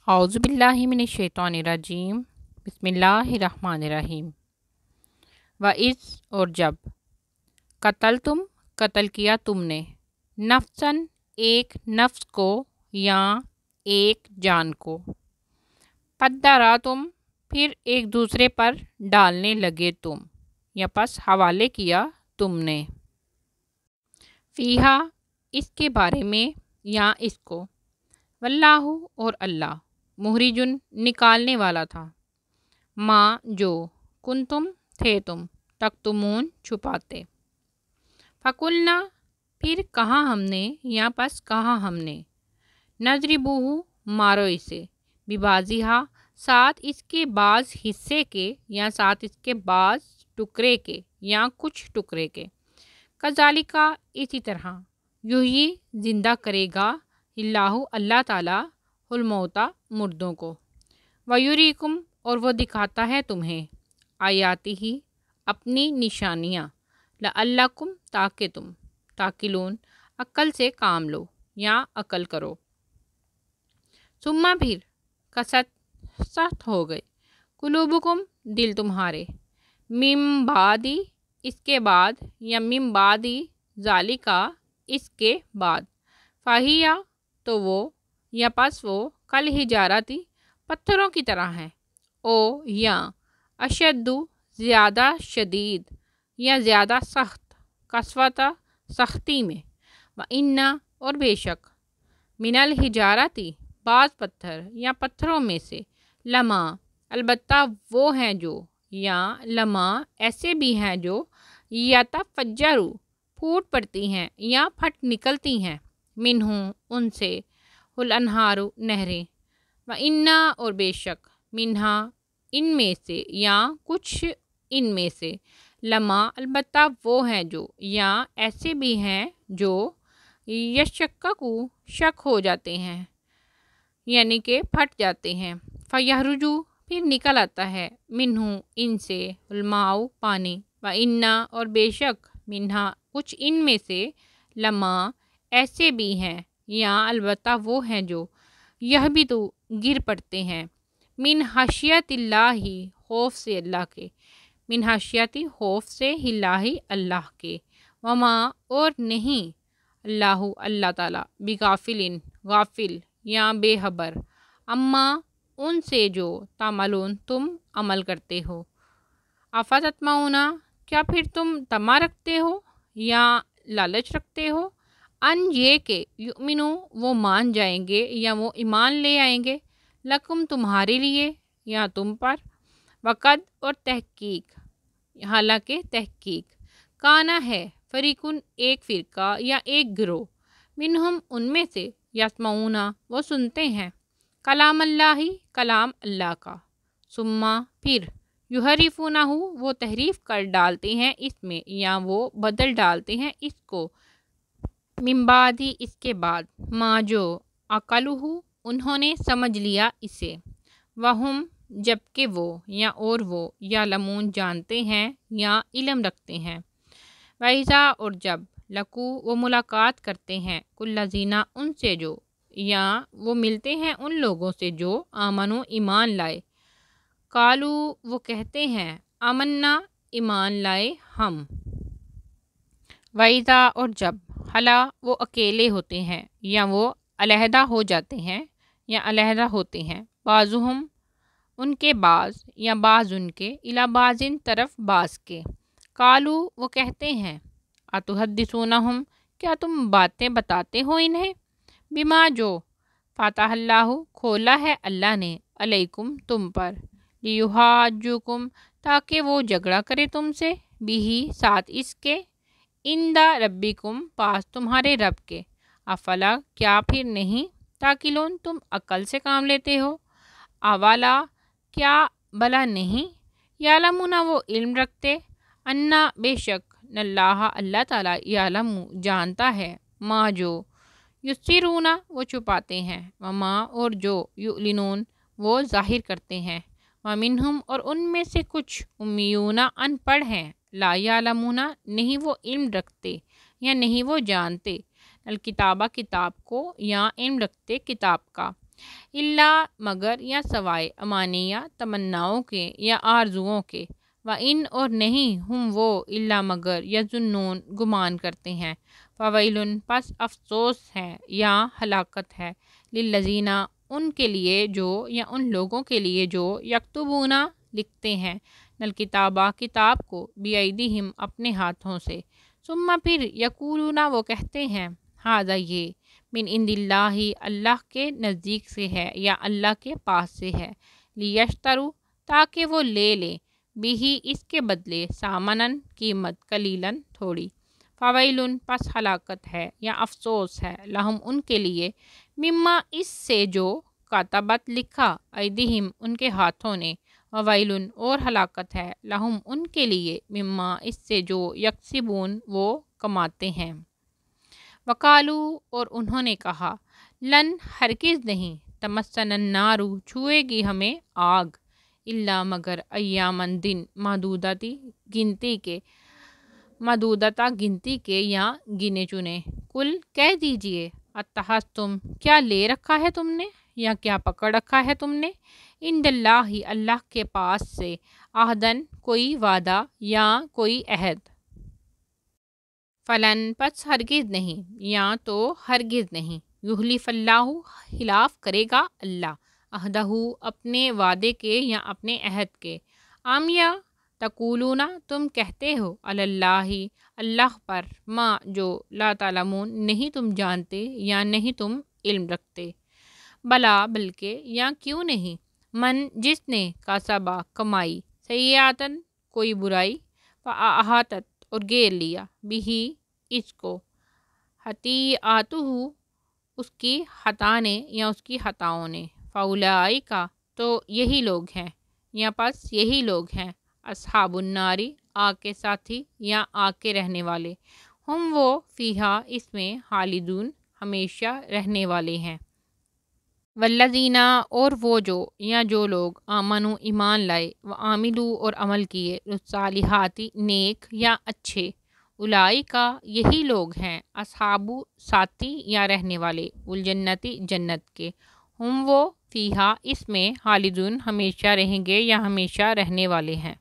اعوذ باللہ من الشیطان الرجیم، بسم اللہ الرحمن الرحیم۔ وَإِذْ اور جب قتل تم قتل کیا تم نے نفسن ایک نفس کو یا ایک جان کو، پدرا تم پھر ایک دوسرے پر ڈالنے لگے تم یا پس حوالے کیا تم نے، فیہا اس کے بارے میں یا اس کو، واللہ اور اللہ مخرجن نکالنے والا تھا، ماں جو کنتم تھے تم تکتمون چھپاتے، فقلنا پھر کہا ہم نے یا پس کہا ہم نے، نضربوہ مارو اسے، ببازیہا ساتھ اس کے بعض حصے کے یا ساتھ اس کے بعض ٹکڑے کے یا کچھ ٹکڑے کے، کذالکا اسی طرح، یحیی زندہ کرے گا اللہ اللہ تعالیٰ الموتیٰ مردوں کو، ویریکم اور وہ دکھاتا ہے تمہیں، آیاتی ہی اپنی نشانیاں، لعلکم تاکہ تم تاقلون عقل سے کام لو یا عقل کرو، ثم پھر کست سخت ہو گئے، قلوبکم دل تمہارے، من بعدی اس کے بعد یا من بعدی ذالکا اس کے بعد، فہیا تو وہ یا پس وہ کل حجارتی پتھروں کی طرح ہیں، او یا اشدو زیادہ شدید یا زیادہ سخت، قسوتا سختی میں، وَإِنَّ اور بے شک، من الحجارتی بعض پتھر یا پتھروں میں سے، لما البتہ وہ ہیں جو، یا لما ایسے بھی ہیں جو، یتفجروا پھوٹ پڑتی ہیں یا پھٹ نکلتی ہیں، منہوں ان سے، الانہار نہریں، وَإِنَّ اور بے شک، منہا ان میں سے یا کچھ ان میں سے، لما البتہ وہ ہیں جو، یا ایسے بھی ہیں جو، یشککو شک ہو جاتے ہیں یعنی کہ پھٹ جاتے ہیں، فیخرجو پھر نکل آتا ہے، منہوں ان سے، الماء پانی، وَإِنَّ اور بے شک، منہا کچھ ان میں سے، لما ایسے بھی ہیں یا البتہ وہ ہیں جو، یہبطو گر پڑتے ہیں، من خشیت اللہ خوف سے اللہ کے، من خشیت خوف سے اللہ اللہ کے، وما اور نہیں، اللہ اللہ تعالیٰ بغافل غافل یا بے خبر، اما ان سے جو، تعملون تم عمل کرتے ہو، افتطمعون کیا پھر تم طمع رکھتے ہو یا لالچ رکھتے ہو، ان یہ کہ یؤمنو وہ مان جائیں گے یا وہ ایمان لے آئیں گے، لکم تمہارے لیے یا تم پر، وقد اور تحقیق حالانکہ تحقیق، کانا ہے فریقن ایک فرقہ یا ایک گروہ، منہم ان میں سے، یسمعون وہ سنتے ہیں، کلام اللہ کلام اللہ کا، ثم پھر، یحرفونہ وہ تحریف کر ڈالتے ہیں اس میں یا وہ بدل ڈالتے ہیں اس کو، من بعدی اس کے بعد، ما جو عقلہ انہوں نے سمجھ لیا اسے، وہم جبکہ وہ یا اور وہ، یعلمون جانتے ہیں یا علم رکھتے ہیں، وَإِذَا اور جب، لقو وہ ملاقات کرتے ہیں، کلذین ان سے جو، یا وہ ملتے ہیں ان لوگوں سے جو، آمنو ایمان لائے، قالو وہ کہتے ہیں، آمنا ایمان لائے ہم، وَإِذَا اور جب، خلا وہ اکیلے ہوتے ہیں یا وہ علیحدہ ہو جاتے ہیں یا علیحدہ ہوتے ہیں، بعضہم ان کے بعض یا بعض ان کے، الی بعضٍ طرف بعض کے، قالو وہ کہتے ہیں، اتحدثونہم کیا تم باتیں بتاتے ہو انہیں، بما جو، فتح اللہ کھولا ہے اللہ نے، علیکم تم پر، لیحاجوکم تاکہ وہ جھگڑا کرے تم سے، بھی ساتھ اس کے، عند ربکم پاس تمہارے رب کے، افلا کیا پھر نہیں، تاقلون تم عقل سے کام لیتے ہو، اولا کیا بلا نہیں، یعلمون وہ علم رکھتے، انا بے شک، اللہ اللہ تعالیٰ، یعلم جانتا ہے، ما جو، یسرون وہ چھپاتے ہیں، وما اور جو، یعلنون وہ ظاہر کرتے ہیں، ومنہم اور ان میں سے کچھ، امیون ان پڑھ ہیں، لا یعلمون نہیں وہ علم رکھتے یا نہیں وہ جانتے، الکتابہ کتاب کو یا علم رکھتے کتاب کا، اللہ مگر یا سوائے امانیہ تمناؤں کے یا آرزوؤں کے، و ان اور نہیں ہم وہ اللہ مگر یا ظنون گمان کرتے ہیں، فویل پس افسوس ہے یا ہلاکت ہے، للذین ان کے لیے جو یا ان لوگوں کے لیے جو یکتبون لکھتے ہیں نل کتابہ کتاب کو بیدیہم اپنے ہاتھوں سے، ثم پھر یقولون وہ کہتے ہیں ھذا یہ من عند اللہ اللہ کے نزدیک سے ہے یا اللہ کے پاس سے ہے، لیشتروا تاکہ وہ لے لیں بھی اس کے بدلے سامنن قیمت قلیلن تھوڑی، فویل پس ہلاکت ہے یا افسوس ہے لہم ان کے لیے مما اس سے جو کاتبت لکھا ایدیہم ان کے ہاتھوں نے، وویل اور ہلاکت ہے لہم ان کے لیے مما اس سے جو یکسبون وہ کماتے ہیں۔ وقالو اور انہوں نے کہا لن ہرگز نہیں تمسن النار چھوئے گی ہمیں آگ الا مگر ایامن دن محدودتا گنتی کے یا گنے چنے، کل کہہ دیجئے اتخذتم کیا لے رکھا ہے تم نے یا کیا پکڑ رکھا ہے تم نے، عند اللہ اللہ کے پاس سے عہدن کوئی وعدہ یا کوئی عہد، فلن پس ہرگز نہیں یا تو ہرگز نہیں، یخلف اللہ خلاف کرے گا اللہ عہدہ اپنے وعدے کے یا اپنے عہد کے، ام یا تقولون تم کہتے ہو علی اللہ اللہ پر ما جو لا تعلمون نہیں تم جانتے یا نہیں تم علم رکھتے، بلا بلکہ یا کیوں نہیں، من جس نے کسبا کمائی سیئاتن کوئی برائی، فاحاطت اور گھیر لیا بھی اس کو خطیئاتہ اس کی خطا نے یا اس کی خطاؤں نے، فاولئک تو یہی لوگ ہیں یا پس یہی لوگ ہیں اصحاب الناری آگ کے ساتھی یا آگ کے رہنے والے، ہم وہ فیہا اس میں خالدون ہمیشہ رہنے والے ہیں، والذین اور وہ جو یا جو لوگ آمنو ایمان لائے و عاملو اور عمل کیے الصالحات نیک یا اچھے، اولئک یہی لوگ ہیں اصحاب ساتھی یا رہنے والے الجنتی جنت کے، ہم وہ فیہا اس میں خالدون ہمیشہ رہیں گے یا ہمیشہ رہنے والے ہیں۔